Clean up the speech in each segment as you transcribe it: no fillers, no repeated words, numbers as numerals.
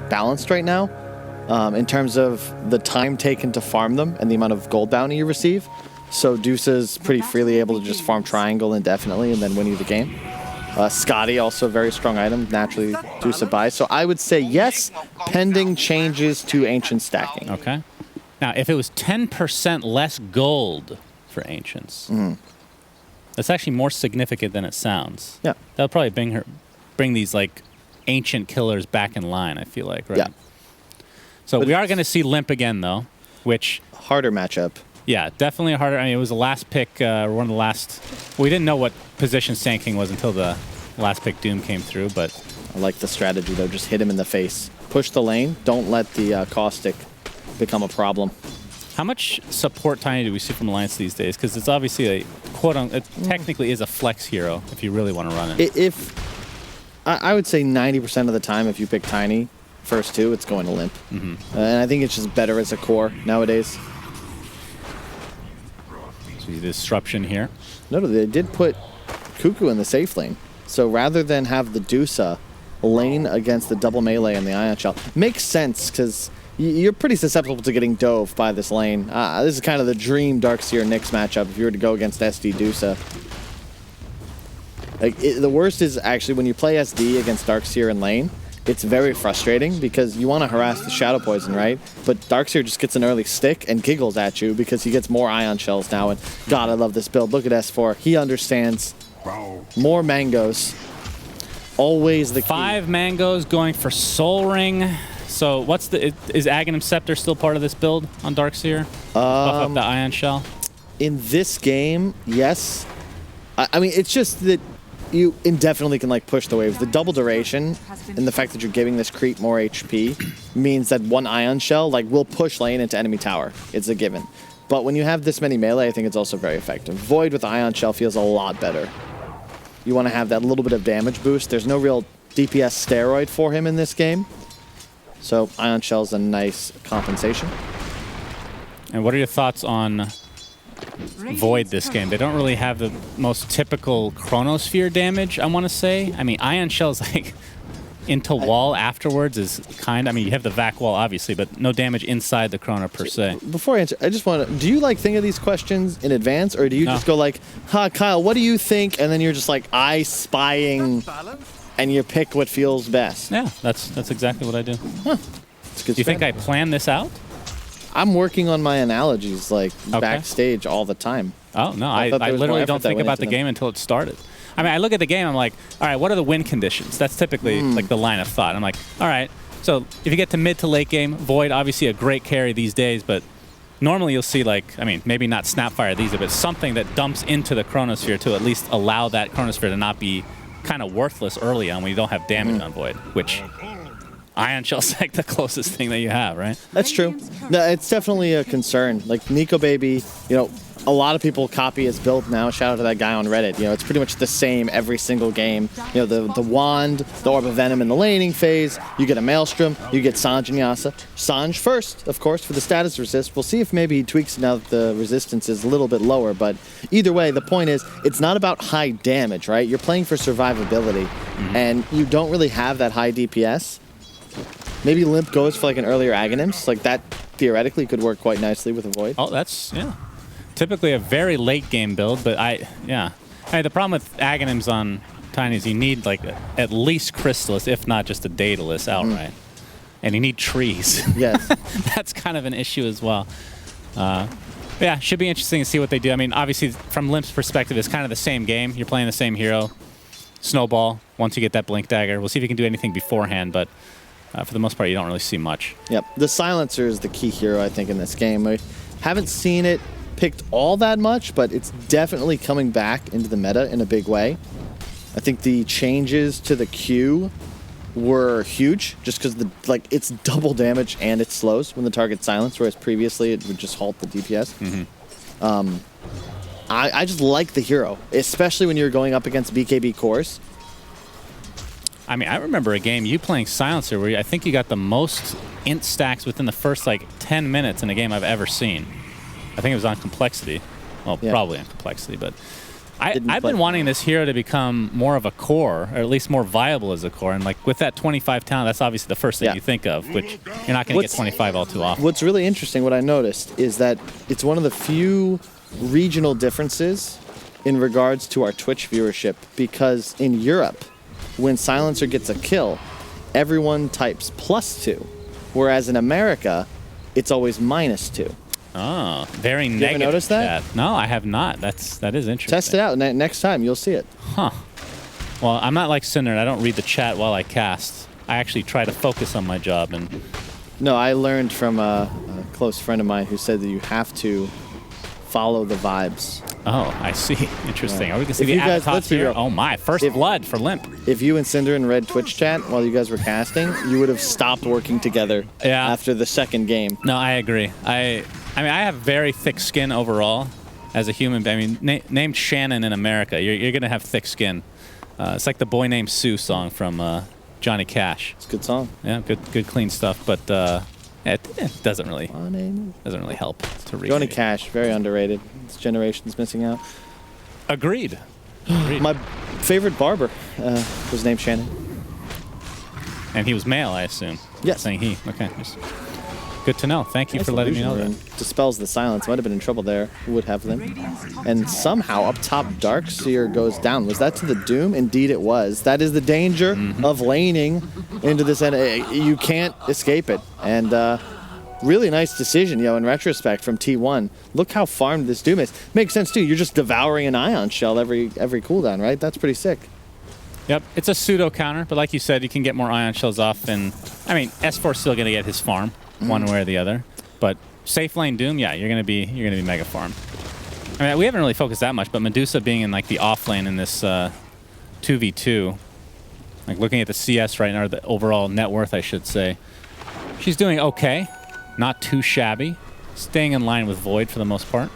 balanced right now in terms of the time taken to farm them and the amount of gold bounty you receive. So Dusa's pretty freely able to just farm triangle indefinitely and then win you the game. Scotty, also a very strong item, naturally Dusa buys. So I would say yes, pending changes to Ancient stacking. Okay. Now, if it was 10% less gold for Ancients, that's actually more significant than it sounds. Yeah. That would probably bring these, like, Ancient killers back in line, I feel like, right? Yeah. So we are going to see Limp again, though, which... Harder matchup. Yeah, definitely harder. I mean, it was the last pick, one of the last... We didn't know what position Sand King was until the last pick Doom came through, but... I like the strategy, though. Just hit him in the face. Push the lane. Don't let the Caustic become a problem. How much support Tiny do we see from Alliance these days? Because it's obviously a quote-unquote... It technically is a flex hero if you really want to run it. I would say 90% of the time, if you pick Tiny first two, it's going to Limp. And I think it's just better as a core nowadays. Disruption here. No, they did put Cuckoo in the safe lane. So rather than have the Dusa lane against the double melee and the Ion Shell, makes sense because you're pretty susceptible to getting dove by this lane. This is kind of the dream Darkseer Nyx matchup if you were to go against SD Dusa. Like the worst is actually when you play SD against Darkseer in lane. It's very frustrating because you want to harass the Shadow Poison, right? But Darkseer just gets an early stick and giggles at you because he gets more Ion Shells now. And God, I love this build. Look at S4. He understands. More mangoes. Always the key. 5 mangoes going for Soul Ring. So what's the... Is Aghanim Scepter still part of this build on Darkseer? Buff up the Ion Shell? In this game, yes. I mean, it's just that you indefinitely can like push the waves. The double duration and the fact that you're giving this creep more HP means that one Ion Shell like will push lane into enemy tower. It's a given. But when you have this many melee, I think it's also very effective. Void with Ion Shell feels a lot better. You want to have that little bit of damage boost. There's no real DPS steroid for him in this game. So Ion Shell's a nice compensation. And what are your thoughts on Void this game? They don't really have the most typical Chronosphere damage, I want to say. I mean, Ion Shell's like into wall afterwards is I mean, you have the vac wall, obviously, but no damage inside the Chrono per se. Before I answer, I just want to, do you like think of these questions in advance, or do you just go like, Kyle, what do you think? And then you're just like, I spying, and you pick what feels best. Yeah, that's exactly what I do. Huh. Do you think I planned this out? I'm working on my analogies like backstage all the time. Oh, no, I literally don't think about the game until it started. I mean, I look at the game, I'm like, all right, what are the win conditions? That's typically like the line of thought. I'm like, all right, so if you get to mid to late game, Void, obviously a great carry these days, but normally you'll see like, I mean, maybe not Snapfire these, but something that dumps into the Chronosphere to at least allow that Chronosphere to not be kind of worthless early on when you don't have damage on Void, which Ion Shell's like the closest thing that you have, right? That's true. No, it's definitely a concern. Like Nico Baby, you know, a lot of people copy his build now. Shout out to that guy on Reddit. You know, it's pretty much the same every single game. You know, the wand, the Orb of Venom in the laning phase. You get a Maelstrom. You get Sanj and Yasa. Sanj first, of course, for the status resist. We'll see if maybe he tweaks it now that the resistance is a little bit lower. But either way, the point is, it's not about high damage, right? You're playing for survivability, and you don't really have that high DPS. Maybe Limp goes for like an earlier Aghanims. Like that theoretically could work quite nicely with a Void. Oh, that's, yeah. Typically a very late game build, but I mean, the problem with Aghanims on Tiny is you need like at least Crystallis, if not just a Daedalus outright. And you need trees. Yes. That's kind of an issue as well. Yeah, should be interesting to see what they do. I mean, obviously from Limp's perspective, it's kind of the same game. You're playing the same hero. Snowball, once you get that Blink Dagger. We'll see if you can do anything beforehand, but for the most part, you don't really see much. Yep. The Silencer is the key hero, I think, in this game. We haven't seen it picked all that much, but it's definitely coming back into the meta in a big way. I think the changes to the Q were huge, just because it's double damage and it slows when the target's silenced, whereas previously it would just halt the DPS. I just like the hero, especially when you're going up against BKB cores. I mean, I remember a game you playing Silencer where I think you got the most int stacks within the first like 10 minutes in a game I've ever seen. I think it was on Complexity. Well, probably on Complexity, but I've been wanting this hero to become more of a core, or at least more viable as a core. And like with that 25 talent, that's obviously the first thing you think of, which you're not going to get 25 all too often. What's really interesting, what I noticed, is that it's one of the few regional differences in regards to our Twitch viewership, because in Europe, when Silencer gets a kill, everyone types +2, whereas in America, it's always -2. Oh, very negative. You ever noticed that? No, I have not. That is interesting. Test it out. Next time, you'll see it. Huh. Well, I'm not like Cinder. I don't read the chat while I cast. I actually try to focus on my job. And no, I learned from a close friend of mine who said that you have to follow the vibes. Oh, I see. Interesting. Yeah. Are we going to see the Avatar here? Oh my, first blood for Limp. If you and Cinder and Red Twitch chat while you guys were casting, you would have stopped working together after the second game. No, I agree. I mean, I have very thick skin overall as a human. I mean, named Shannon in America, you're going to have thick skin. It's like the Boy Named Sue song from Johnny Cash. It's a good song. Yeah, good clean stuff, but it doesn't really help to read. Johnny Cash, very underrated. This generation's missing out. Agreed. My favorite barber was named Shannon. And he was male, I assume. Yes. Saying he. Okay. Good to know. Thank you for letting me know that. Dispels the silence. Might have been in trouble there. Who would have them? And somehow up top, Darkseer goes down. Was that to the Doom? Indeed it was. That is the danger of laning into this end. You can't escape it. And really nice decision, in retrospect from T1. Look how farmed this Doom is. Makes sense too. You're just devouring an Ion Shell every cooldown, right? That's pretty sick. Yep, it's a pseudo counter, but like you said, you can get more Ion Shells off. And I mean, S4's still going to get his farm. One way or the other, but safe lane Doom, you're gonna be mega farmed. I mean, we haven't really focused that much, but Medusa being in like the off lane in this 2v2, like looking at the CS right now, or the overall net worth, I should say, she's doing okay, not too shabby, staying in line with Void for the most part.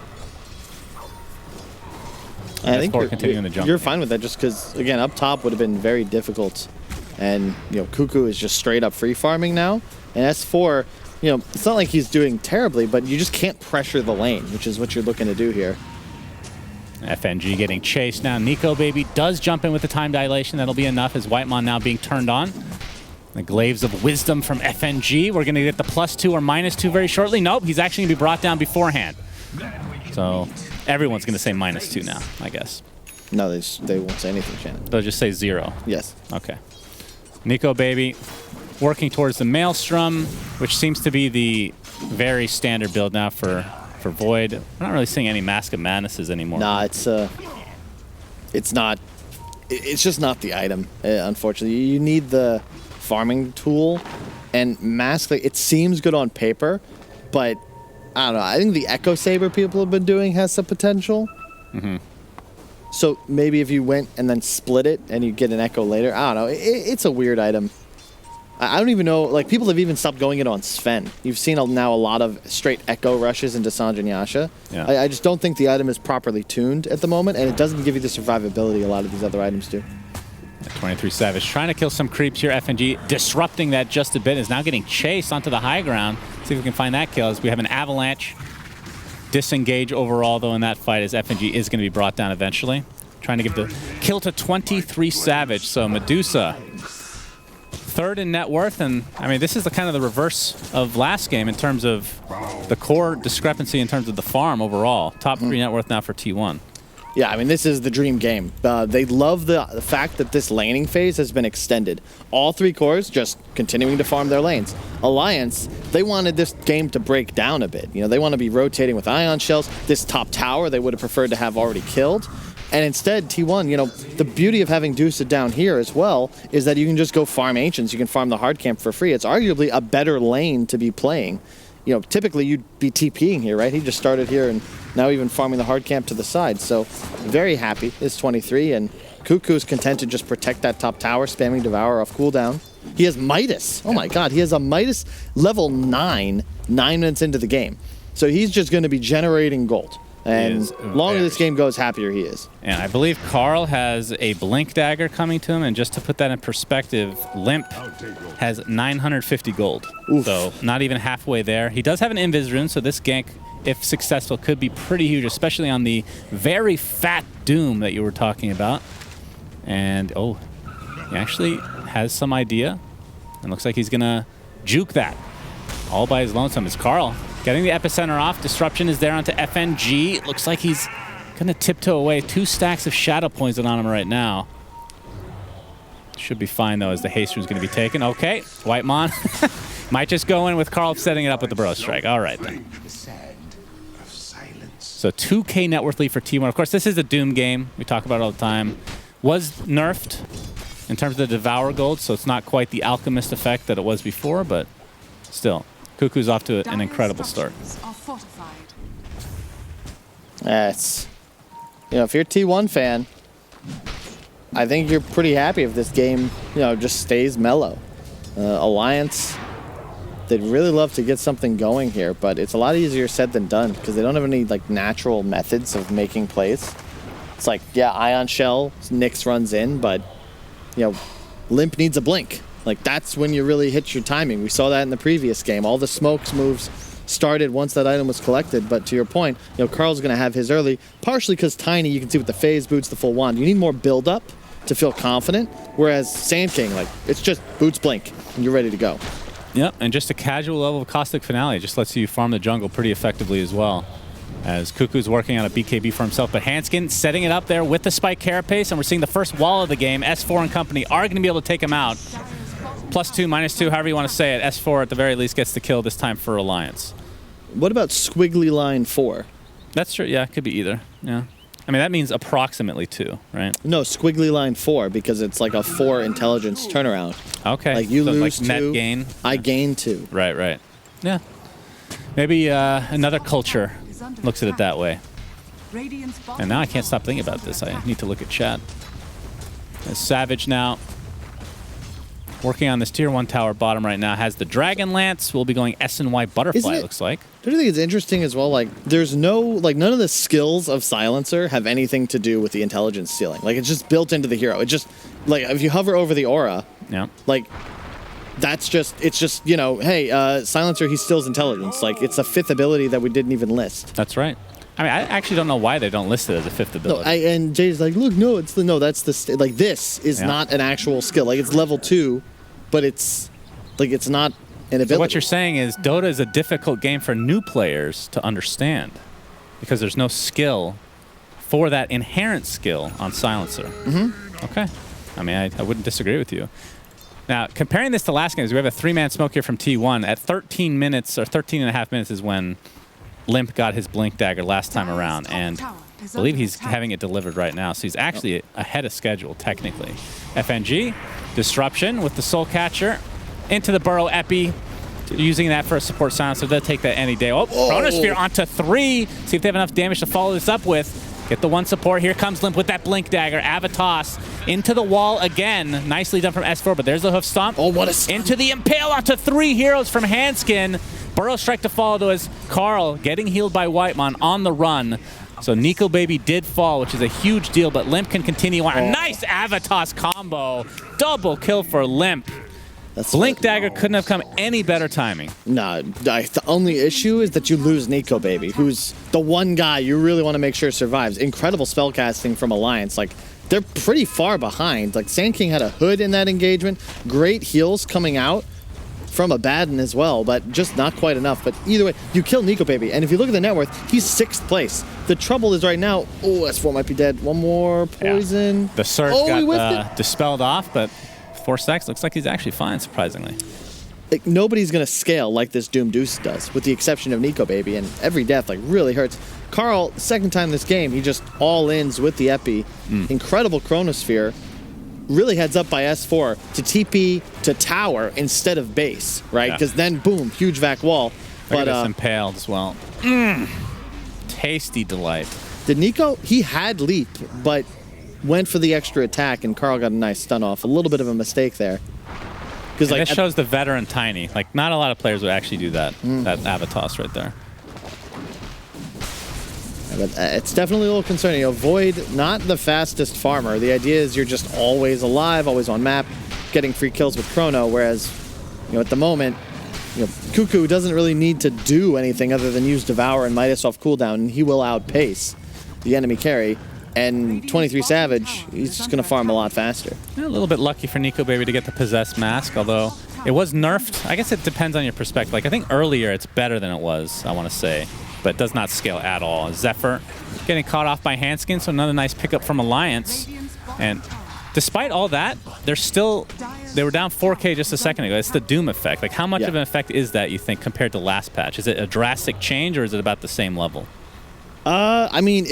I think you're fine with that, just because again, up top would have been very difficult, and Cuckoo is just straight up free farming now, and S4. It's not like he's doing terribly, but you just can't pressure the lane, which is what you're looking to do here. FNG getting chased now. Nico Baby does jump in with the time dilation. That'll be enough as Whitemon now being turned on. The Glaives of Wisdom from FNG. We're going to get the +2 or -2 very shortly. Nope, he's actually going to be brought down beforehand. So everyone's going to say -2 now, I guess. No, they won't say anything, Shannon. They'll just say 0. Yes. Okay. Nico Baby working towards the Maelstrom, which seems to be the very standard build now for Void. We're not really seeing any Mask of Madnesses anymore. Nah, it's not. It's just not the item, unfortunately. You need the farming tool, and Mask, it seems good on paper, but I don't know. I think the Echo Saber people have been doing has some potential. So maybe if you went and then split it and you get an Echo later, I don't know. It's a weird item. I don't even know, like, people have even stopped going it on Sven. You've seen now a lot of straight Echo rushes into Sange and Yasha. Yeah. I just don't think the item is properly tuned at the moment, and it doesn't give you the survivability a lot of these other items do. 23 Savage trying to kill some creeps here. FNG disrupting that just a bit, is now getting chased onto the high ground. See if we can find that kill, as we have an Avalanche. Disengage overall, though, in that fight, as FNG is going to be brought down eventually. Trying to give the kill to 23 Savage, so Medusa third in net worth, and I mean, this is the kind of the reverse of last game in terms of the core discrepancy in terms of the farm overall. Top 3 net worth now for T1. Yeah, I mean, this is the dream game. They love the fact that this laning phase has been extended. All 3 cores just continuing to farm their lanes. Alliance, they wanted this game to break down a bit. They want to be rotating with Ion Shells. This top tower they would have preferred to have already killed. And instead, T1, the beauty of having Dusa down here as well is that you can just go farm Ancients. You can farm the hard camp for free. It's arguably a better lane to be playing. Typically you'd be TPing here, right? He just started here and now even farming the hard camp to the side. So very happy. It's 23, and Cuckoo's content to just protect that top tower, spamming Devour off cooldown. He has Midas. Oh my god, he has a Midas level 9 minutes into the game. So he's just going to be generating gold. And longer this game goes, happier he is. And I believe Carl has a Blink Dagger coming to him. And just to put that in perspective, Limp has 950 gold. Oof. So not even halfway there. He does have an Invis rune, so this gank, if successful, could be pretty huge, especially on the very fat Doom that you were talking about. And, oh, he actually has some idea. And looks like he's going to juke that all by his lonesome. It's Carl getting the epicenter off. Disruption is there onto FNG. Looks like he's going to tiptoe away. 2 stacks of shadow poison on him right now. Should be fine, though, as the haste rune is going to be taken. Okay, Whitemon might just go in with Carl setting it up with the Burrow Strike. All right, then. So 2K net worth lead for T1. Of course, this is a Doom game. We talk about it all the time. Was nerfed in terms of the Devour Gold, so it's not quite the Alchemist effect that it was before, but still. Cuckoo's off to an incredible start. That's, if you're a T1 fan, I think you're pretty happy if this game, just stays mellow. Alliance, they'd really love to get something going here, but it's a lot easier said than done because they don't have any natural methods of making plays. It's like, yeah, Ion Shell, Nyx runs in, but Limp needs a blink. That's when you really hit your timing. We saw that in the previous game. All the smokes moves started once that item was collected, but to your point, Carl's going to have his early, partially because Tiny, you can see with the phase boots, the full wand. You need more build-up to feel confident, whereas Sand King, it's just boots blink, and you're ready to go. Yep, and just a casual level of Caustic Finale just lets you farm the jungle pretty effectively as well. As Cuckoo's working on a BKB for himself, but Hanskin setting it up there with the Spike Carapace, and we're seeing the first wall of the game. S4 and company are going to be able to take him out. +2, -2, however you want to say it. S4 at the very least gets the kill this time for Alliance. What about Squiggly Line 4? That's true. Yeah, it could be either. Yeah. I mean, that means approximately 2, right? No, Squiggly Line 4, because it's like a 4 intelligence turnaround. Okay. You so lose net 2, gain. I gain 2. Right. Yeah. Maybe another culture looks at it that way. And now I can't stop thinking about this. I need to look at chat. As Savage now working on this tier 1 tower bottom right now has the Dragon Lance. We'll be going S&Y Butterfly, it looks like. Don't you think it's interesting as well? There's no, none of the skills of Silencer have anything to do with the intelligence ceiling. It's just built into the hero. It just, if you hover over the aura, yeah, it's just, hey, Silencer, he steals intelligence. It's a 5th ability that we didn't even list. That's right. I mean, I actually don't know why they don't list it as a 5th ability. No, and Jay's like, look, no, that's the, this is not an actual skill. It's level 2, but it's not an ability. So what you're saying is Dota is a difficult game for new players to understand because there's no skill for that inherent skill on Silencer. Mm-hmm. Okay. I mean, I wouldn't disagree with you. Now, comparing this to last games, we have a 3-man smoke here from T1. At 13 minutes, or 13 and a half minutes is when Limp got his Blink Dagger last time around, and I believe he's having it delivered right now, so he's actually ahead of schedule, technically. FNG, Disruption with the Soul Catcher, into the Burrow Epi, using that for a support silencer. They'll take that any day. Oh, Chronosphere onto 3. See if they have enough damage to follow this up with. Get the 1 support. Here comes Limp with that Blink Dagger. Avatos into the wall again. Nicely done from S4, but there's the Hoof Stomp. Oh, what a... Into the Impale onto 3 heroes from Hanskin. Burrow Strike to follow, though, as Carl getting healed by Whitemon on the run. So Nico Baby did fall, which is a huge deal, but Limp can continue on. A nice Avatos combo. Double kill for Limp. Blink Dagger couldn't have come any better timing. No, the only issue is that you lose Nico Baby, who's the one guy you really want to make sure survives. Incredible spellcasting from Alliance. They're pretty far behind. Sand King had a hood in that engagement. Great heals coming out from Abaddon as well, but just not quite enough. But either way, you kill Nico Baby, and if you look at the net worth, he's 6th place. The trouble is right now, S4 might be dead. One more poison. Yeah. The Surge got dispelled off, but 4 stacks looks like he's actually fine, surprisingly. Nobody's going to scale like this Doom Deuce does, with the exception of Nico Baby, and every death really hurts. Carl, second time this game, he just all-ins with the Epi. Incredible Chronosphere. Really heads up by S4 to TP to tower instead of base, right? Because then, boom, huge vac wall. But impaled as well. Tasty delight. Did Nico? He had leap, but went for the extra attack, and Carl got a nice stun off. A little bit of a mistake there. Because this shows the veteran Tiny. Not a lot of players would actually do that. That Avatos right there. But it's definitely a little concerning. You know, Void, not the fastest farmer. The idea is you're just always alive, always on map, getting free kills with Chrono, whereas, you know, at the moment, you know, Cuckoo doesn't really need to do anything other than use Devour and Midas off cooldown, and he will outpace the enemy carry. And 23 Savage, he's just going to farm a lot faster. A little bit lucky for Nico Baby to get the Possessed Mask, although it was nerfed. I guess it depends on your perspective. Like, I think earlier it's better than it was, I want to say, but it does not scale at all. Zephyr getting caught off by Hanskin, so another nice pickup from Alliance. And despite all that, they were down 4K just a second ago. It's the Doom effect. Like, how much of an effect is that, you think, compared to last patch? Is it a drastic change, or is it about the same level? I mean,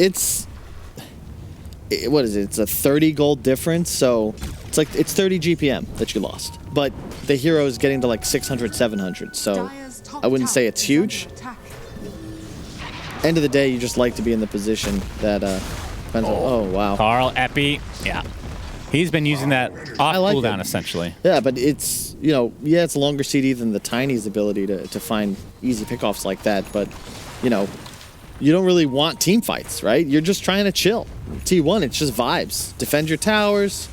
what is it? It's a 30 gold difference, so it's 30 GPM that you lost. But the hero is getting to like 600, 700, so I wouldn't say it's huge. End of the day, you just like to be in the position that oh wow. Carl Epi, yeah. He's been using that off cooldown essentially. Yeah, but it's, you know, yeah, it's a longer CD than the Tiny's ability to find easy pickoffs like that, but, you know, you don't really want team fights, right? You're just trying to chill. T1, it's just vibes. Defend your towers,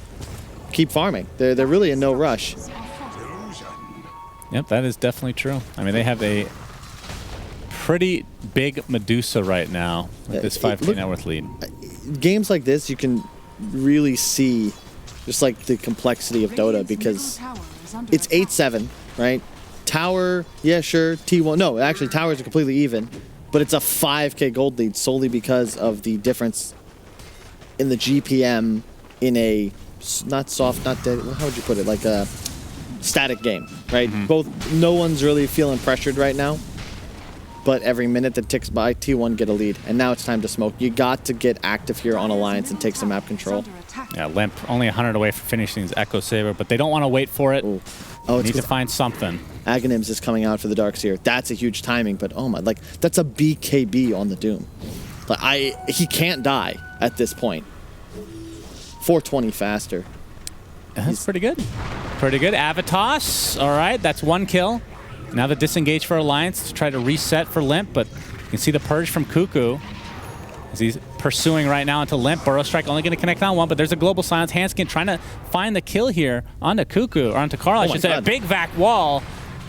keep farming. They're really in no rush. Yep, that is definitely true. I mean, they have a pretty big Medusa right now with this 5K net worth lead. Games like this, you can really see just like the complexity of Dota, because it's 8-7, right? Tower, yeah, sure. T1, no, actually towers are completely even. But it's a 5K gold lead solely because of the difference in the GPM in a not soft, not dead. How would you put it? Like a static game, right? Both, no one's really feeling pressured right now. But every minute that ticks by, T1 get a lead, and now it's time to smoke. You got to get active here on Alliance and take some map control. Yeah, Limp only 100 away from finishing his Echo Saber, but they don't want to wait for it. Ooh. Oh, need to find something. Aghanims is coming out for the Darkseer. That's a huge timing, but oh my, like, that's a BKB on the Doom. Like, he can't die at this point. 420 faster. That's pretty good. Pretty good. Avitos, all right, that's one kill. Now the disengage for Alliance to try to reset for Limp, but you can see the purge from Cuckoo as he's pursuing right now into Limp. Burrow Strike only going to connect on one, but there's a global silence. Hanskin trying to find the kill here onto Cuckoo, or onto Carl, I should say. A big vac wall.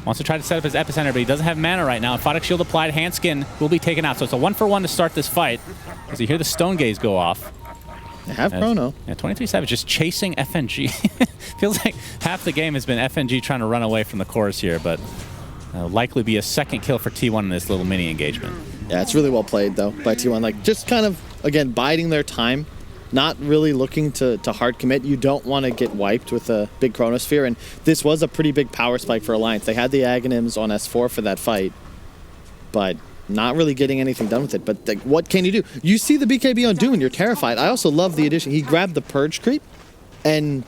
Wants to try to set up his epicenter, but he doesn't have mana right now. Photic Shield applied. Hanskin will be taken out. So it's a 1-for-1 to start this fight. As you hear the Stone Gaze go off. They have Chrono. Yeah, 23 Savage just chasing FNG. Feels like half the game has been FNG trying to run away from the chorus here, but likely be a second kill for T1 in this little mini engagement. Yeah, it's really well played, though, by T1. Like, just kind of, again, biding their time, not really looking to hard commit. You don't want to get wiped with a big Chronosphere, and this was a pretty big power spike for Alliance. They had the Aghanims on S4 for that fight, but not really getting anything done with it. But like, what can you do? You see the BKB on Doom, and you're terrified. I also love the addition. He grabbed the Purge creep, and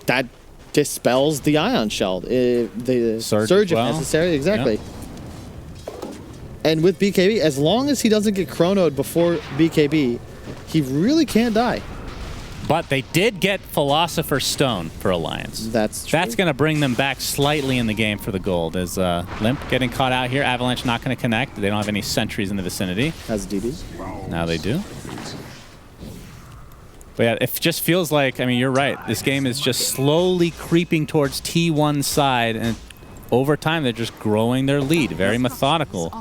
that dispels the Ion Shell. The Surge if necessary, exactly. Yep. And with BKB, as long as he doesn't get chronoed before BKB, he really can't die. But they did get Philosopher's Stone for Alliance. That's true. That's going to bring them back slightly in the game for the gold. As Limp getting caught out here. Avalanche not going to connect. They don't have any sentries in the vicinity. Has DD. Now they do. But yeah, it just feels like, I mean, you're right. This game is just slowly creeping towards T1's side, and over time, they're just growing their lead. Very methodical.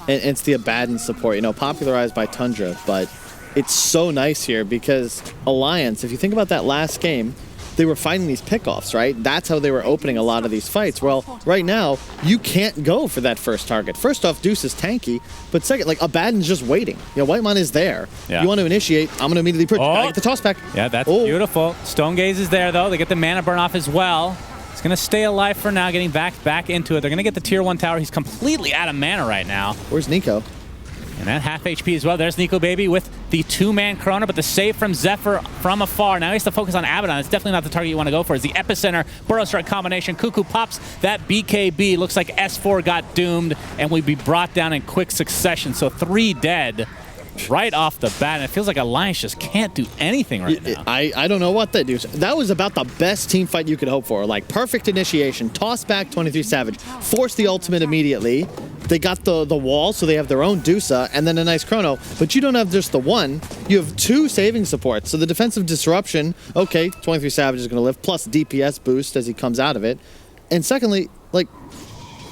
And it's the Abaddon support, you know, popularized by Tundra, but it's so nice here because Alliance, if you think about that last game, they were fighting these pickoffs, right? That's how they were opening a lot of these fights. Well, right now, you can't go for that first target. First off, Deuce is tanky, but second, like, Abaddon's just waiting. You know, Whitemon is there. Yeah. You want to initiate, I'm going to immediately put, gotta get the toss back. Yeah, that's beautiful. Stone Gaze is there, though. They get the mana burn off as well. It's going to stay alive for now, getting back into it. They're going to get the tier 1 tower. He's completely out of mana right now. Where's Nico? And that half HP as well. There's Nico Baby with the 2-man Chrono, but the save from Zephyr from afar. Now he has to focus on Abaddon. It's definitely not the target you want to go for. It's the epicenter Burrow Strike combination. Cuckoo pops that BKB. Looks like S4 got doomed and will be brought down in quick succession. So 3 dead right off the bat. And it feels like Alliance just can't do anything right now. I don't know what they do. That was about the best team fight you could hope for. Like, perfect initiation, toss back 23 Savage, force the ultimate immediately, they got the wall, so they have their own Dusa, and then a nice chrono. But you don't have just the one. You have 2 saving supports. So the defensive disruption, okay, 23 Savage is going to live, plus DPS boost as he comes out of it. And secondly, like,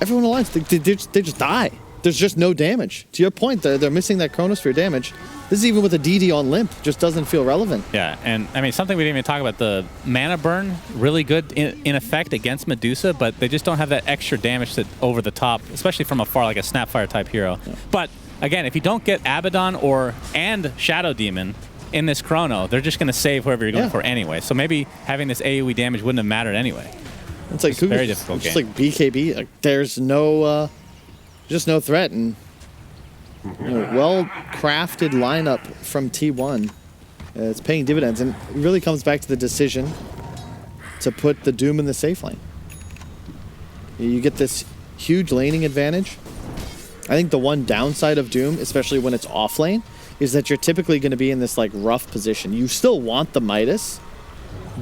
everyone Alliance, they just die. There's just no damage. To your point, they're missing that Chronosphere damage. This is even with a DD on Limp, just doesn't feel relevant. Yeah, and I mean, something we didn't even talk about, the mana burn, really good in effect against Medusa, but they just don't have that extra damage that over the top, especially from afar, like a Snapfire type hero. Yeah. But again, if you don't get Abaddon and Shadow Demon in this Chrono, they're just going to save whoever you're going for anyway. So maybe having this AoE damage wouldn't have mattered anyway. It's like a very difficult game. It's like BKB. Like, there's no... just no threat, and well-crafted lineup from T1. It's paying dividends, and it really comes back to the decision to put the Doom in the safe lane. You get this huge laning advantage. I think the one downside of Doom, especially when it's off lane, is that you're typically going to be in this like rough position. You still want the Midas,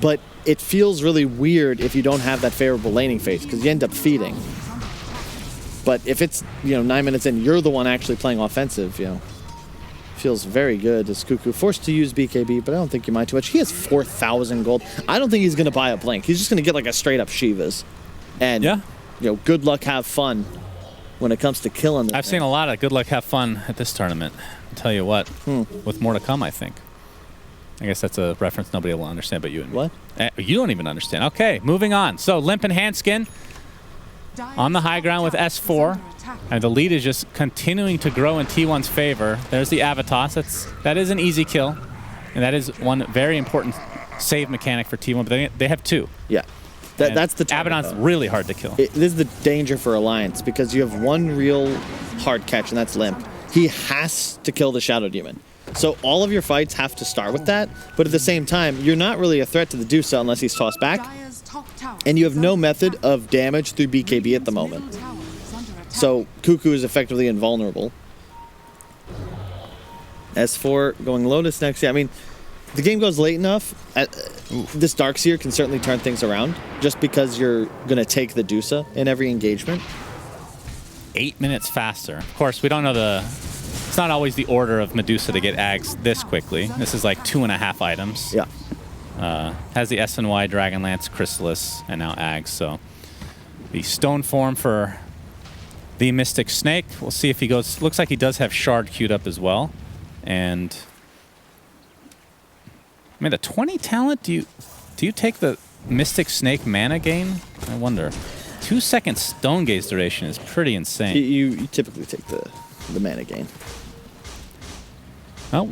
but it feels really weird if you don't have that favorable laning phase, because you end up feeding. But if it's, 9 minutes in, you're the one actually playing offensive, feels very good as Cuckoo. Forced to use BKB, but I don't think you mind too much. He has 4,000 gold. I don't think he's going to buy a Blink. He's just going to get like a straight up Shivas. And, good luck, have fun when it comes to killing them. I've seen a lot of good luck, have fun at this tournament. I'll tell you what, with more to come, I think. I guess that's a reference nobody will understand but you and me. What? You don't even understand. Okay, moving on. So, Limp and Handskin on the high ground with S4, and the lead is just continuing to grow in T1's favor. There's the Avatos. That is an easy kill, and that is one very important save mechanic for T1, but they have 2. Yeah, that's the target. Abaddon's really hard to kill. This is the danger for Alliance, because you have one real hard catch, and that's Limp. He has to kill the Shadow Demon. So all of your fights have to start with that, but at the same time, you're not really a threat to the Dusa unless he's tossed back. And you have no method of damage through BKB at the moment. So Cuckoo is effectively invulnerable. S4 going Lotus next. Yeah, I mean, the game goes late enough. This Darkseer can certainly turn things around, just because you're going to take the Dusa in every engagement. 8 minutes faster. Of course, we don't know it's not always the order of Medusa to get Ags this quickly. This is like 2.5 items. Yeah. Has the SNY, Dragonlance, Chrysalis, and now Ags. So the stone form for the Mystic Snake. We'll see if he goes. Looks like he does have Shard queued up as well. And I mean, the 20 talent. Do you take the Mystic Snake mana gain? I wonder. 2-second Stone Gaze duration is pretty insane. You typically take the mana gain. Oh.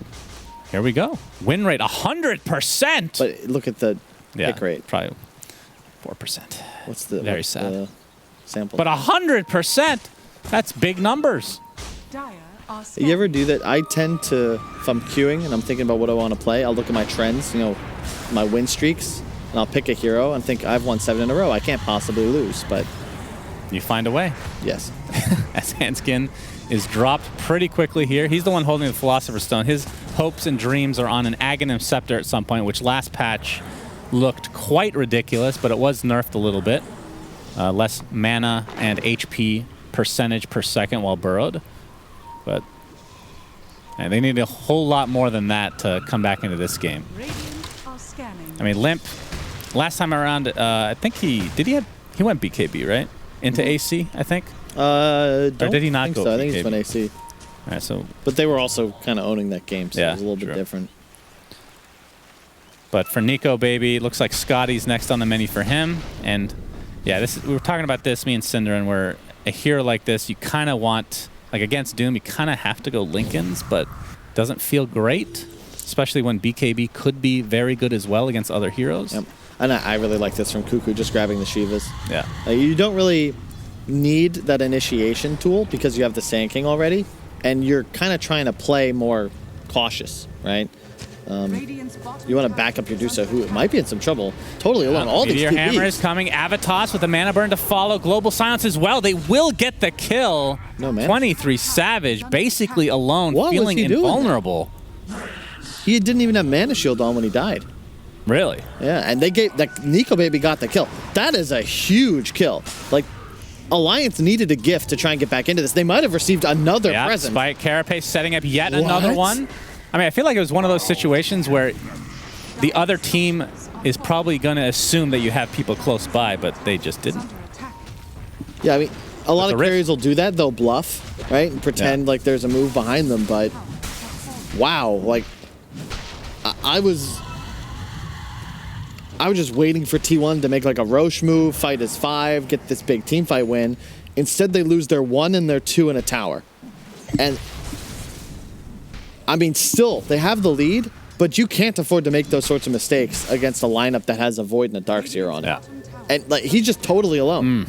Here we go. Win rate 100%. But look at the pick rate. Probably 4%. What's the sad sample? But 100%. That's big numbers. You ever do that? I tend to, if I'm queuing and I'm thinking about what I want to play, I'll look at my trends, my win streaks, and I'll pick a hero and think I've won 7 in a row. I can't possibly lose, but you find a way. Yes. As Handskin is dropped pretty quickly here. He's the one holding the Philosopher's Stone. His hopes and dreams are on an Aghanim Scepter at some point, which last patch looked quite ridiculous, but it was nerfed a little bit. Less mana and HP percentage per second while burrowed. But they need a whole lot more than that to come back into this game. I mean, Limp, last time around, I think he went BKB, right? Into AC, I think? Or did he not go? So. I think he's went AC. All right, so, but they were also kind of owning that game, so it was a little bit different. But for Nico, baby, looks like Scotty's next on the menu for him. And yeah, we were talking about this, me and Cinder, and where a hero like this, you kind of want, like against Doom, you kind of have to go Linken's, but doesn't feel great, especially when BKB could be very good as well against other heroes. Yep. And I really like this from Cuckoo, just grabbing the Shivas. Yeah. You don't really need that initiation tool because you have the Sand King already, and you're kind of trying to play more cautious, right? You want to back up your Dusa, who might be in some trouble. Totally alone. All these Meteor Hammer is coming. Avatos with a mana burn to follow. Global Silence as well. They will get the kill. No, man. 23 Savage, basically alone, feeling invulnerable. He didn't even have Mana Shield on when he died. Really? Yeah, and they gave... Nico Baby got the kill. That is a huge kill. Like, Alliance needed a gift to try and get back into this. They might have received another present. Spike Carapace setting up yet another one. I mean, I feel like it was one of those situations where the other team is probably going to assume that you have people close by, but they just didn't. Yeah, I mean, a lot of carries will do that. They'll bluff, right, and pretend like there's a move behind them, but wow, like, I was just waiting for T1 to make like a Roche move, fight as 5, get this big team fight win. Instead, they lose their 1 and their 2 in a tower. And, I mean, still, they have the lead, but you can't afford to make those sorts of mistakes against a lineup that has a Void and a Darkseer on it. And, like, he's just totally alone.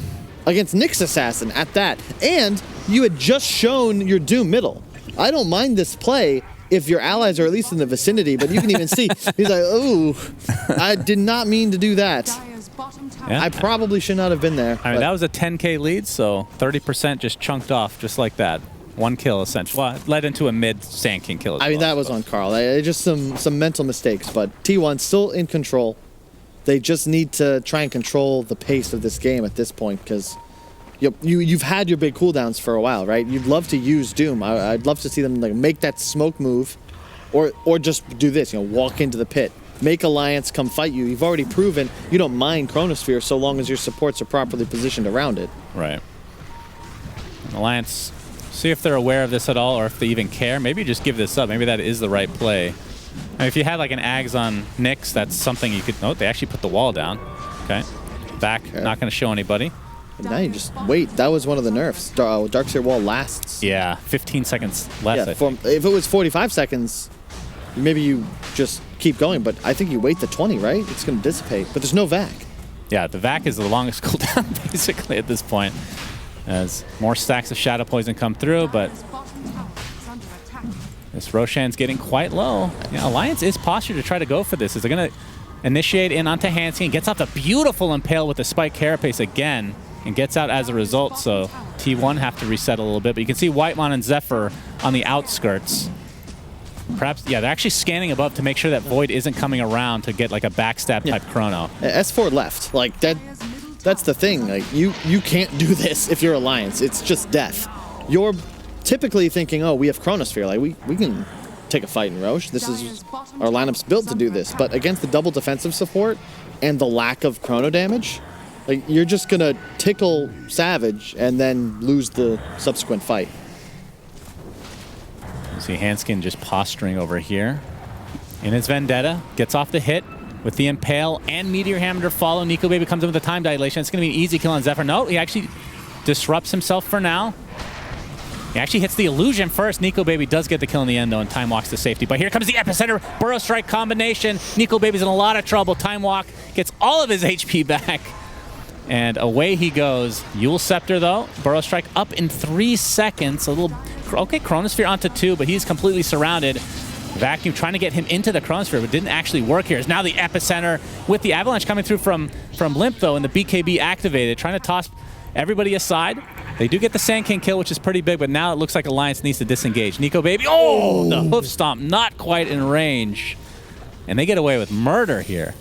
Against Nyx Assassin at that. And you had just shown your Doom middle. I don't mind this play if your allies are at least in the vicinity, but you can even see, he's like, ooh, I did not mean to do that. I probably should not have been there. I mean, that was a 10K lead, so 30% just chunked off just like that. 1 kill, essentially. Well, it led into a mid Sand King kill as well. I mean, that was on Carl. Just some mental mistakes, but T1 still in control. They just need to try and control the pace of this game at this point, because you've had your big cooldowns for a while, right? You'd love to use Doom. I'd love to see them like make that smoke move, or just do this. Walk into the pit, make Alliance come fight you. You've already proven you don't mind Chronosphere so long as your supports are properly positioned around it. Right. Alliance, see if they're aware of this at all, or if they even care. Maybe just give this up. Maybe that is the right play. I mean, if you had like an Ags on Nyx, that's something you could note. They actually put the wall down. Okay. Back, not going to show anybody. And now you just wait. That was one of the nerfs. Darkseer wall lasts. Yeah, 15 seconds left. If it was 45 seconds, maybe you just keep going. But I think you wait the 20, right? It's going to dissipate. But there's no vac. Yeah, the vac is the longest cooldown basically at this point, as more stacks of Shadow Poison come through. But this Roshan's getting quite low. Yeah, Alliance is postured to try to go for this. Is they're going to initiate in onto Hansky and gets off the beautiful Impale with the Spike Carapace again, and gets out as a result, so T1 have to reset a little bit. But you can see Whitemon and Zephyr on the outskirts. Perhaps, yeah, they're actually scanning above to make sure that Void isn't coming around to get like a backstab type chrono. S4 left. Like, that's the thing. Like, you can't do this if you're Alliance. It's just death. You're typically thinking, oh, we have Chronosphere. Like, we can take a fight in Roche. This is, our lineup's built to do this. But against the double defensive support and the lack of chrono damage, like, you're just gonna tickle Savage and then lose the subsequent fight. You see Hanskin just posturing over here in his Vendetta, gets off the hit with the Impale and Meteor Hammer to follow. Nico Baby comes in with the time dilation. It's gonna be an easy kill on Zephyr. No, he actually disrupts himself for now. He actually hits the illusion first. Nico Baby does get the kill in the end, though, and Time Walks to safety. But here comes the Epicenter Burrow Strike combination. Nico Baby's in a lot of trouble. Time Walk gets all of his HP back. And away he goes. Eul Scepter, though. Burrow Strike up in 3 seconds. A little... Okay, Chronosphere onto 2, but he's completely surrounded. Vacuum trying to get him into the Chronosphere, but didn't actually work here. It's now the Epicenter with the Avalanche coming through from Limp, though, and the BKB activated. Trying to toss everybody aside. They do get the Sand King kill, which is pretty big, but now it looks like Alliance needs to disengage. Nico Baby, oh, the hoof stomp, not quite in range. And they get away with murder here.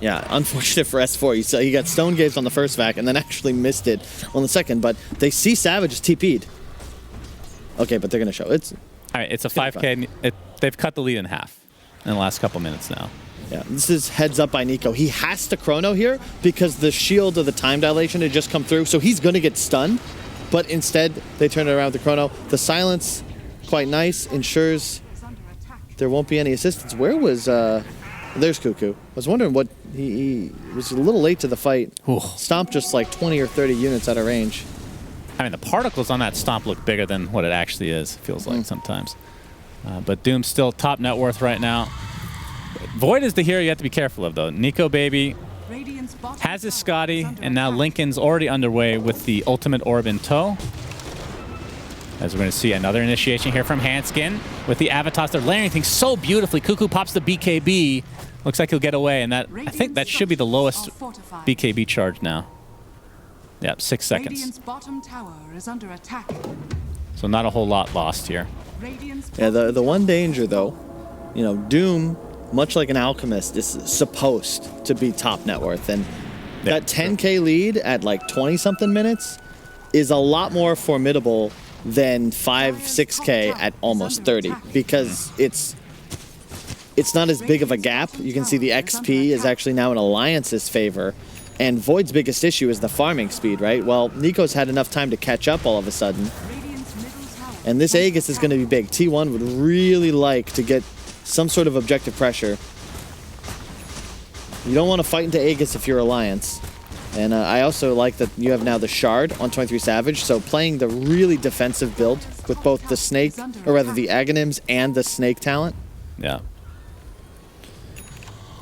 Yeah, unfortunate for S4. You saw he got stone gazed on the first vac and then actually missed it on the second, but they see Savage is TP'd. Okay, but they're going to show. It's all right, it's a 5K. They've cut the lead in half in the last couple minutes now. Yeah, this is heads up by Nico. He has to chrono here because the shield of the time dilation had just come through, so he's going to get stunned, but instead they turn it around with the chrono. The silence, quite nice, ensures there won't be any assistance. Where was... There's Cuckoo. I was wondering what... He was a little late to the fight. Ooh. Stomped just like 20 or 30 units out of range. I mean, the particles on that stomp look bigger than what it actually is, feels like sometimes. But Doom's still top net worth right now. Void is the hero you have to be careful of, though. Nico Baby has his Scotty, and now Lincoln's already underway with the ultimate orb in tow. As we're going to see another initiation here from Hanskin with the Avatos. They're layering things so beautifully. Cuckoo pops the BKB. Looks like he'll get away, and that I think that should be the lowest BKB charge now. Yep, 6 seconds. Bottom tower is under attack. So not a whole lot lost here. Yeah, the one danger, though, you know, Doom, much like an alchemist, is supposed to be top net worth, and That 10K lead at like 20-something minutes is a lot more formidable than 5-6K at almost 30 because it's not as big of a gap. You can see the XP is actually now in Alliance's favor, and Void's biggest issue is the farming speed, right? Well, Nico's had enough time to catch up all of a sudden, and this Aegis is going to be big. T1 would really like to get some sort of objective pressure. You don't want to fight into Aegis if you're Alliance. And I also like that you have now the Shard on 23 Savage, so playing the really defensive build with both the Snake, or rather the Aghanims and the Snake talent. Yeah.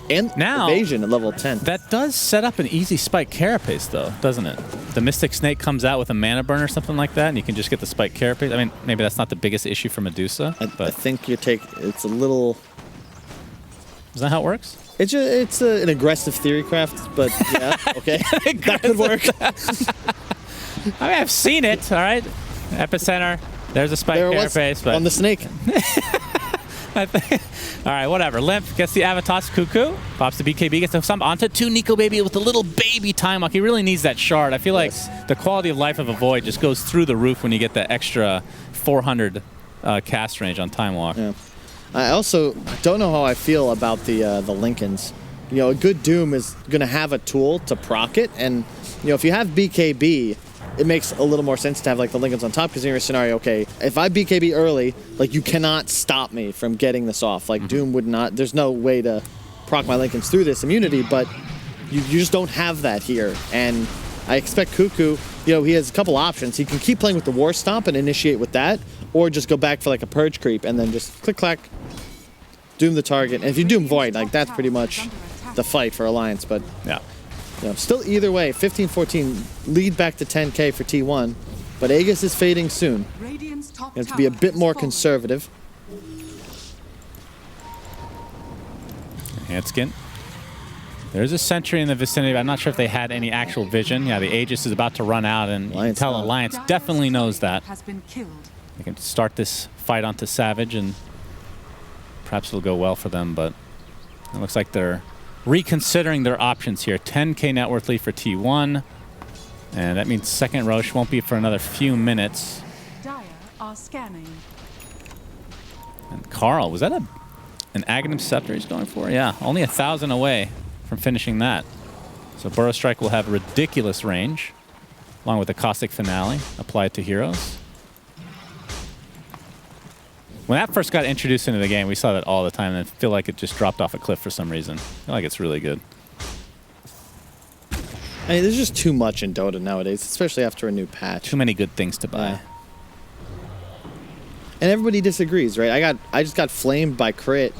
And now, evasion at level 10. That does set up an easy spike carapace, though, doesn't it? The Mystic Snake comes out with a mana burn or something like that, and you can just get the spike carapace. I mean, maybe that's not the biggest issue for Medusa. I think it's a little... Is that how it works? It's an aggressive theory craft, but yeah, okay. That could work. I mean, I've seen it, all right? Epicenter, there's a spike carapace, but... on the Snake. All right, whatever. Limp gets the Avatos Cuckoo, pops the BKB, gets some onto 2 Nico Baby with a little baby time walk. He really needs that shard. I feel like the quality of life of a Void just goes through the roof when you get that extra 400 cast range on time walk. Yeah. I also don't know how I feel about the Lincolns. You know, a good Doom is going to have a tool to proc it, and you know, if you have BKB, it makes a little more sense to have like the Lincolns on top, because in your scenario, okay, if I BKB early, like you cannot stop me from getting this off. Like Doom would not. There's no way to proc my Lincolns through this immunity, but you just don't have that here. And I expect Cuckoo, you know, he has a couple options. He can keep playing with the War Stomp and initiate with that, or just go back for like a Purge Creep and then just click clack, Doom the target. And if you Doom Void, like that's pretty much the fight for Alliance. But yeah, you know, still either way, 15-14 lead back to 10K for T1, but Aegis is fading soon. You have to be a bit more conservative. Hanskin. There's a sentry in the vicinity, but I'm not sure if they had any actual vision. Yeah, the Aegis is about to run out, and you can tell Alliance definitely knows that. They can start this fight onto Savage, and perhaps it'll go well for them, but it looks like they're reconsidering their options here. 10K net worth lead for T1, and that means second Roche won't be for another few minutes. Dire are scanning. And Carl, was that an Aghanim Scepter he's going for? Yeah, only 1,000 away from finishing that. So Burrow Strike will have ridiculous range, along with the Caustic Finale applied to heroes. When that first got introduced into the game, we saw that all the time, and I feel like it just dropped off a cliff for some reason. I feel like it's really good. I mean, there's just too much in Dota nowadays, especially after a new patch. Too many good things to buy. And everybody disagrees, right? I just got flamed by Crit,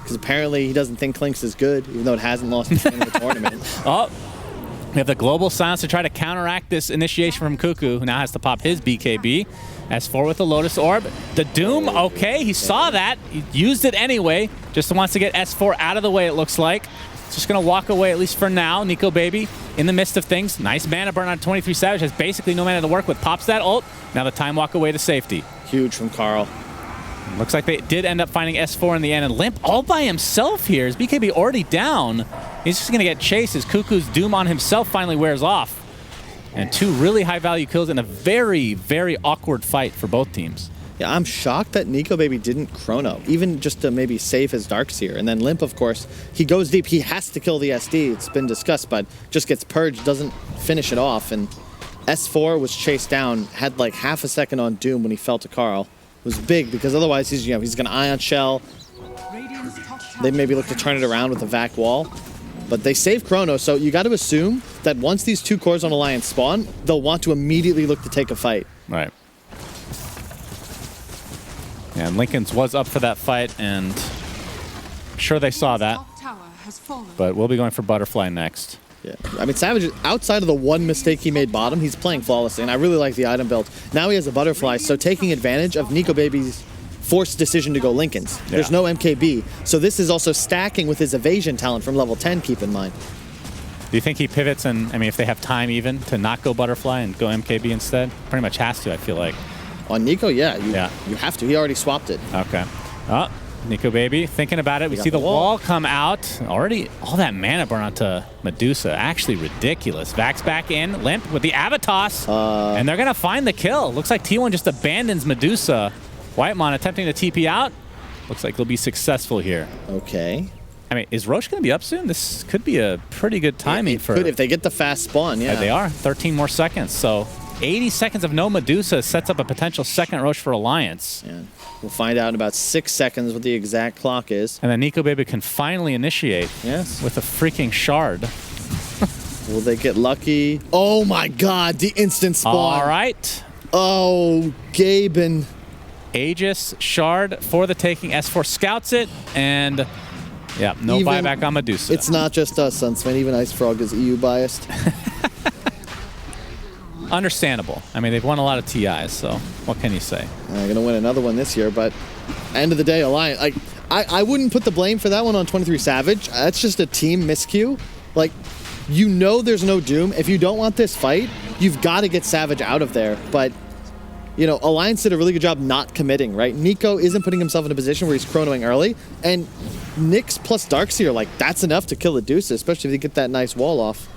because apparently he doesn't think Clinkz is good, even though it hasn't lost a game in the tournament. Oh, we have the Global Silence to try to counteract this initiation from Cuckoo, who now has to pop his BKB. S4 with the Lotus Orb. The Doom, okay, he saw that. He used it anyway. Just wants to get S4 out of the way, it looks like. It's just going to walk away, at least for now. Nico Baby in the midst of things. Nice mana burn on 23 Savage. Has basically no mana to work with. Pops that ult. Now the time walk away to safety. Huge from Carl. Looks like they did end up finding S4 in the end. And Limp all by himself here. Is BKB already down? He's just going to get chased as Cuckoo's Doom on himself finally wears off. And 2 really high-value kills in a very, very awkward fight for both teams. Yeah, I'm shocked that Nico Baby didn't Chrono, even just to maybe save his Darks here. And then Limp, of course, he goes deep. He has to kill the SD. It's been discussed, but just gets purged, doesn't finish it off. And S4 was chased down, had like half a second on Doom when he fell to Carl. It was big because otherwise he's going to Ion Shell. They maybe look to turn it around with a Vac Wall. But they save Chrono, so you got to assume that once these 2 cores on Alliance spawn, they'll want to immediately look to take a fight. Right. Yeah, and Lincoln's was up for that fight, and I'm sure they saw that. But we'll be going for Butterfly next. Yeah, I mean, Savage, outside of the one mistake he made bottom, he's playing flawlessly, and I really like the item build. Now he has a Butterfly, so taking advantage of Nico Baby's forced decision to go Lincolns. Yeah. There's no MKB, so this is also stacking with his evasion talent from level 10, keep in mind. Do you think he pivots and, I mean, if they have time even, to not go Butterfly and go MKB instead? Pretty much has to, I feel like. On Nico, yeah, you have to. He already swapped it. Okay. Oh, Nico Baby thinking about it. We see the wall come out. Already all that mana burn onto Medusa. Actually ridiculous. Vax back in. Limp with the Avatos. And they're going to find the kill. Looks like T1 just abandons Medusa. Whitemon attempting to TP out. Looks like they'll be successful here. Okay. I mean, is Roche going to be up soon? This could be a pretty good timing for... Could if they get the fast spawn, yeah. They are. 13 more seconds. So 80 seconds of no Medusa sets up a potential second Roche for Alliance. Yeah. We'll find out in about 6 seconds what the exact clock is. And then Nico Baby can finally initiate with a freaking shard. Will they get lucky? Oh my god, the instant spawn. All right. Oh, Gaben. Aegis shard for the taking. S4 scouts it, and yeah, no buyback on Medusa. It's not just us, Sunsman. Even Ice Frog is EU biased. Understandable. I mean, they've won a lot of TIs, so what can you say? They're going to win another one this year, but end of the day, Alliance. Like, I wouldn't put the blame for that one on 23 Savage. That's just a team miscue. Like, you know there's no Doom. If you don't want this fight, you've got to get Savage out of there. But, you know, Alliance did a really good job not committing, right? Nico isn't putting himself in a position where he's chronoing early, and Nyx plus Darkseer, like, that's enough to kill Medusa, especially if they get that nice wall off.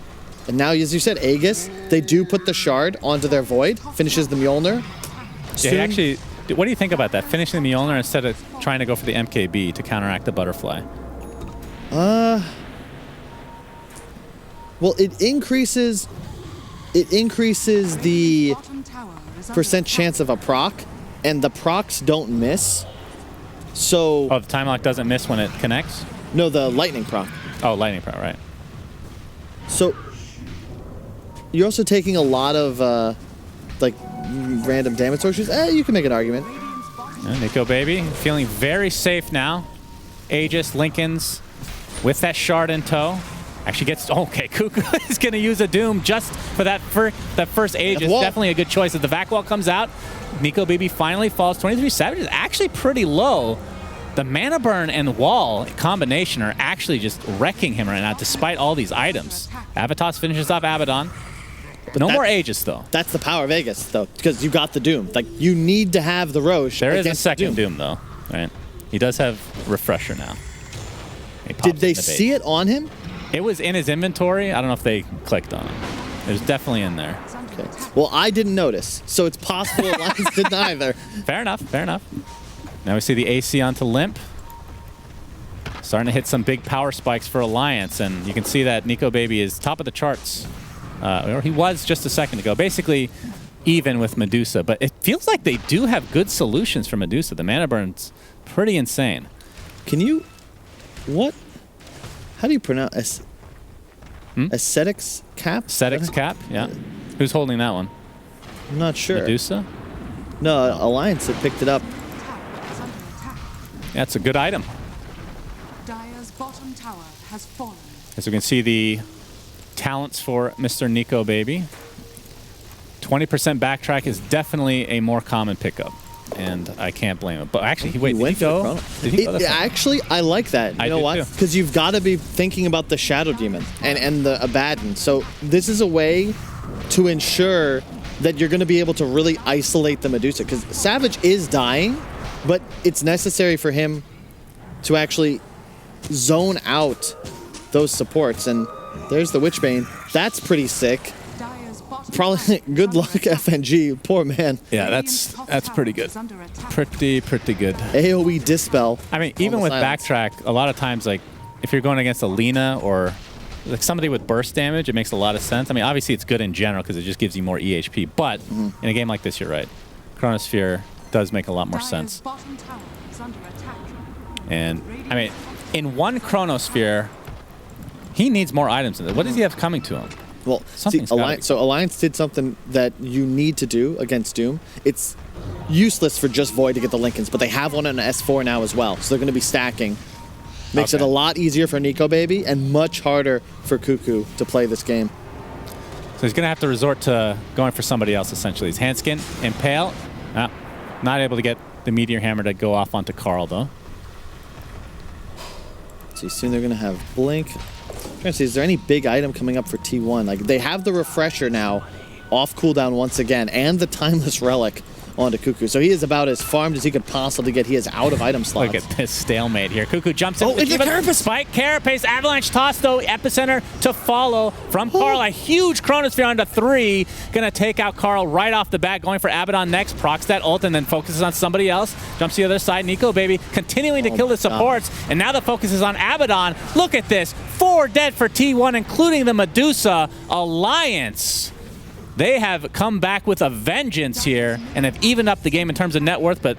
And now, as you said, Aegis, they do put the shard onto their Void, finishes the Mjolnir. Yeah, actually, what do you think about that? Finishing the Mjolnir instead of trying to go for the MKB to counteract the Butterfly? Well, it increases the percent chance of a proc, and the procs don't miss. So... Oh, the time lock doesn't miss when it connects? No, the lightning proc. Oh, lightning proc, right. So... You're also taking a lot of, like, random damage sources. You can make an argument. Nico Baby feeling very safe now. Aegis, Lincoln's with that shard in tow. Actually gets... Okay, Cuckoo is going to use a Doom just for that first Aegis. Definitely a good choice. As the vac wall comes out, Nico Baby finally falls. 23 Savage is actually pretty low. The mana burn and wall combination are actually just wrecking him right now, despite all these items. Avatos finishes off Abaddon. But no more Aegis, though. That's the power of Aegis, though, because you got the Doom. Like, you need to have the Roche. There is a second Doom, though, right? He does have Refresher now. Did they see it on him? It was in his inventory. I don't know if they clicked on it. It was definitely in there. Okay. Well, I didn't notice, so it's possible Alliance didn't either. Fair enough, fair enough. Now we see the AC onto Limp. Starting to hit some big power spikes for Alliance, and you can see that Nico Baby is top of the charts. Or he was just a second ago. Basically even with Medusa, but it feels like they do have good solutions for Medusa. The mana burn's pretty insane. Can you... What? How do you pronounce... Ascetics Cap? Ascetics Cap, yeah. Who's holding that one? I'm not sure. Medusa? No, Alliance had picked it up. Yeah, it's a good item. Dire's bottom tower has fallen. As we can see, the talents for Mr. Nico Baby. 20% backtrack is definitely a more common pickup, and I can't blame him. But actually, did he go? Actually, I like that. You know why? Because you've got to be thinking about the Shadow Demon and the Abaddon. So this is a way to ensure that you're going to be able to really isolate the Medusa. Because Savage is dying, but it's necessary for him to actually zone out those supports. And there's the Witchbane. That's pretty sick. Probably good luck, FNG. Poor man. Yeah, that's pretty good. Pretty good. AoE Dispel. I mean, even with backtrack, a lot of times, like, if you're going against a Lina or like somebody with burst damage, it makes a lot of sense. I mean, obviously it's good in general because it just gives you more EHP, but in a game like this, you're right. Chronosphere does make a lot more sense. And, I mean, in one Chronosphere, he needs more items. What does he have coming to him? Well, see, Alliance did something that you need to do against Doom. It's useless for just Void to get the Lincolns, but they have one on an S4 now as well, so they're going to be stacking. Makes it a lot easier for Nico Baby and much harder for Cuckoo to play this game. So he's going to have to resort to going for somebody else, essentially. He's Handskin, Impale. Not able to get the Meteor Hammer to go off onto Carl, though. See, soon they're going to have Blink. I'm trying to see, is there any big item coming up for T1? Like, they have the Refresher now, off cooldown once again, and the Timeless Relic. onto Cuckoo. So he is about as farmed as he could possibly get. He is out of item slots. Look at this stalemate here. Cuckoo jumps in. Oh, it's a Carapace! Spike, Carapace, Avalanche toss though, Epicenter to follow from Carl. A huge Chronosphere onto 3. Gonna take out Carl right off the bat, going for Abaddon next, procs that ult, and then focuses on somebody else. Jumps to the other side, Nico Baby continuing to kill the supports, and now the focus is on Abaddon. Look at this, 4 dead for T1, including the Medusa Alliance. They have come back with a vengeance here and have evened up the game in terms of net worth, but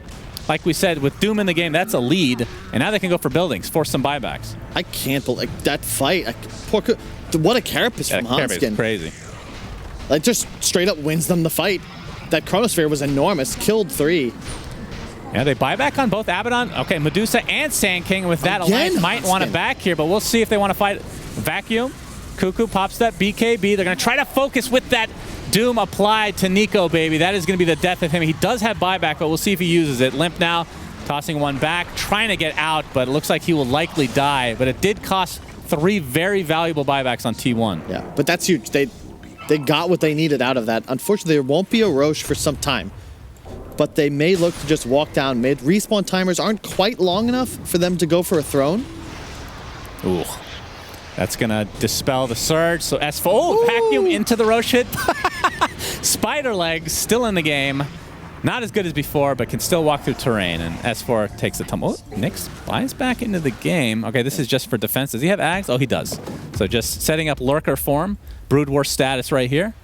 like we said, with Doom in the game, that's a lead, and now they can go for buildings, force some buybacks. I can't believe that fight. What a Carapace from Hanskin. Crazy. Like, just straight up wins them the fight. That Chronosphere was enormous, killed 3. Yeah, they buy back on both Abaddon. Okay, Medusa and Sand King with that. Alliance might want to back here, but we'll see if they want to fight Vacuum. Cuckoo pops that BKB. They're going to try to focus with that Doom applied to Nico Baby. That is going to be the death of him. He does have buyback, but we'll see if he uses it. Limp now, tossing one back, trying to get out, but it looks like he will likely die. But it did cost 3 very valuable buybacks on T1. Yeah, but that's huge. They got what they needed out of that. Unfortunately, there won't be a Roche for some time, but they may look to just walk down mid. Respawn timers aren't quite long enough for them to go for a throne. Ooh. That's going to dispel the surge. So S4, oh, Vacuum into the Roche hit. Spider Legs still in the game. Not as good as before, but can still walk through terrain. And S4 takes the tumble. Oh, Nyx buys back into the game. Okay, this is just for defense. Does he have Ags? Oh, he does. So just setting up Lurker form. Brood War status right here.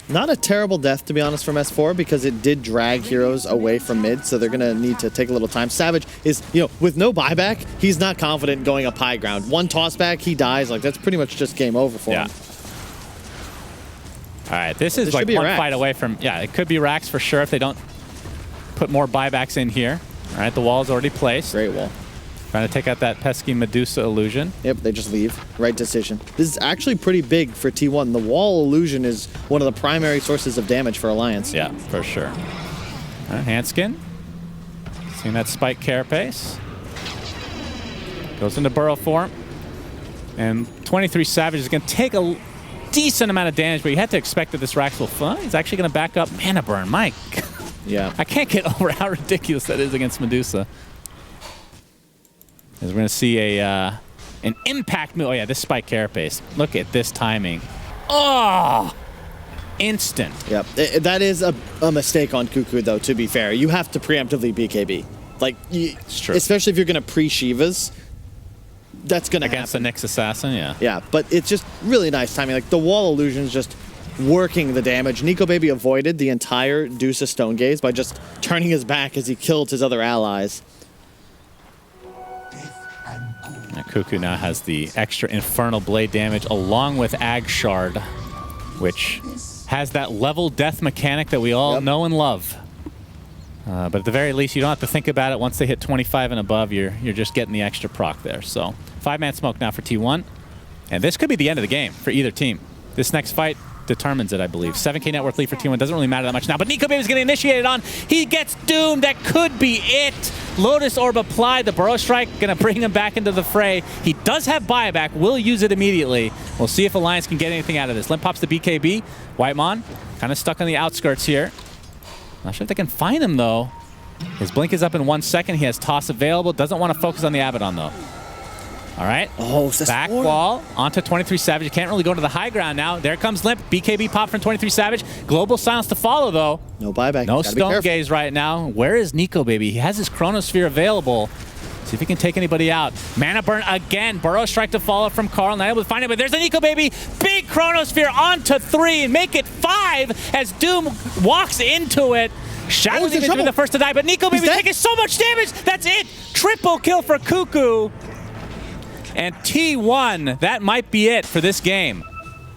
Not a terrible death, to be honest, from S4, because it did drag heroes away from mid, so they're going to need to take a little time. Savage is, with no buyback, he's not confident going up high ground. One toss back, he dies. Like, that's pretty much just game over for him. All right, this is like one fight away from, it could be Rax for sure if they don't put more buybacks in here. All right, the wall's already placed. Great wall. Trying to take out that pesky Medusa illusion. Yep, they just leave. Right decision. This is actually pretty big for T1. The wall illusion is one of the primary sources of damage for Alliance. Yeah, for sure. All right, Hanskin. Seeing that spike Carapace. Goes into burrow form. And 23 Savage is going to take a decent amount of damage, but you had to expect that this Rax will fly. He's actually going to back up Mana Burn. Mike. Yeah. I can't get over how ridiculous that is against Medusa. As we're going to see an impact move. Oh, yeah, this spike Carapace. Look at this timing. Oh! Instant. Yep. That is a mistake on Cuckoo, though, to be fair. You have to preemptively BKB. Like, especially if you're going to pre-Shivas, that's going to happen. Against the Nyx Assassin, yeah. Yeah, but it's just really nice timing. Like, the wall illusion is just working the damage. Nico Baby avoided the entire Deuce Stone Gaze by just turning his back as he killed his other allies. Cuckoo now has the extra Infernal Blade damage along with Ag Shard, which has that level death mechanic that we all know and love. But at the very least, you don't have to think about it. Once they hit 25 and above, you're just getting the extra proc there. So 5-man smoke now for T1. And this could be the end of the game for either team. This next fight determines it, I believe. 7K net worth lead for T1. Doesn't really matter that much now, but Nico Baby's getting initiated on. He gets doomed. That could be it. Lotus Orb applied. The Burrow Strike going to bring him back into the fray. He does have buyback. Will use it immediately. We'll see if Alliance can get anything out of this. Limp pops the BKB. Whitemon kind of stuck on the outskirts here. Not sure if they can find him, though. His blink is up in 1 second. He has toss available. Doesn't want to focus on the Abaddon, though. All right. Oh, back wall onto 23 Savage. You can't really go to the high ground now. There comes Limp. BKB pop from 23 Savage. Global silence to follow, though. No buyback. No Stone Gaze right now. Where is Nico Baby? He has his Chronosphere available. See if he can take anybody out. Mana Burn again. Burrow Strike to follow from Carl. Not able to find it, but there's a Nico Baby. Big Chronosphere onto 3 and make it 5 as Doom walks into it. Shadow's even been the first to die, but Nico Baby taking so much damage. That's it. Triple kill for Cuckoo. And T1, that might be it for this game.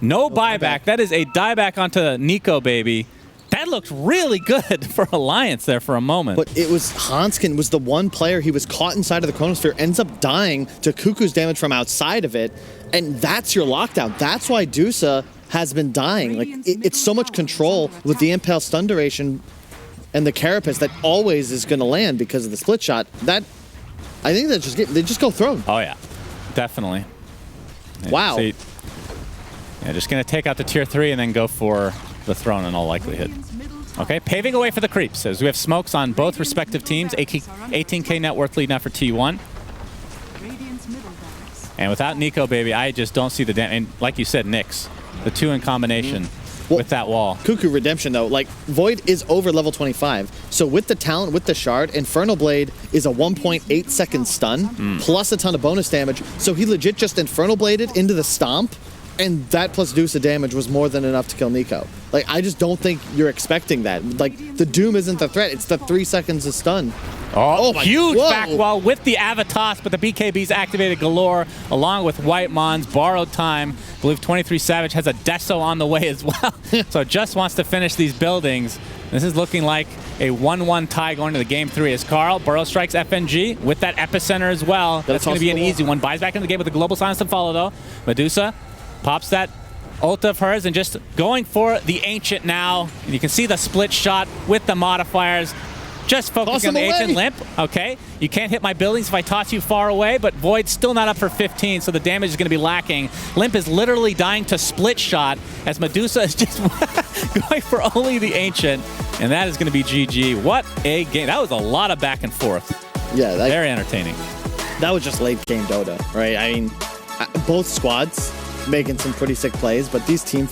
No buyback. That is a dieback onto Nico Baby. That looked really good for Alliance there for a moment. But it was Hanskin was the one player, he was caught inside of the Chronosphere, ends up dying to Cuckoo's damage from outside of it, and that's your lockdown. That's why Dusa has been dying. Like, it's so much control with the Impale stun duration and the Carapace that always is going to land because of the split shot. That, I think that they just go throne. Oh, yeah. Definitely. Wow. Yeah, just going to take out the tier 3 and then go for the throne in all likelihood. Okay, paving away for the creeps as we have smokes on both respective teams. 18K net worth lead now for T1. Radiant's middle barracks. And without Nico, baby, I just don't see the damage. And like you said, Nyx, the two in combination with that wall. Cuckoo Redemption, though, like, Void is over level 25. So with the talent, with the shard, Infernal Blade is a 1.8 second stun, plus a ton of bonus damage. So he legit just Infernal Bladed into the Stomp, and that plus deuce of damage was more than enough to kill Nico. Like, I just don't think you're expecting that. Like, the Doom isn't the threat, it's the 3 seconds of stun. Oh my, huge back wall with the Avatos, but the BKB's activated galore, along with White Mons, borrowed time. I believe 23 Savage has a Deso on the way as well. So just wants to finish these buildings. This is looking like a 1-1 tie going to the game 3 as Carl Burrow strikes FNG with that Epicenter as well. That's going to be an easy one. Buys back into the game with a global silence to follow, though. Medusa pops that ult of hers and just going for the Ancient now. And you can see the split shot with the modifiers. Just focusing on the Ancient. Limp. Okay, you can't hit my buildings if I toss you far away, but Void's still not up for 15, so the damage is going to be lacking. Limp is literally dying to split shot as Medusa is just going for only the Ancient, and that is going to be GG. What a game. That was a lot of back and forth. Yeah. Very entertaining. That was just late game Dota, right? I mean, both squads making some pretty sick plays, but these team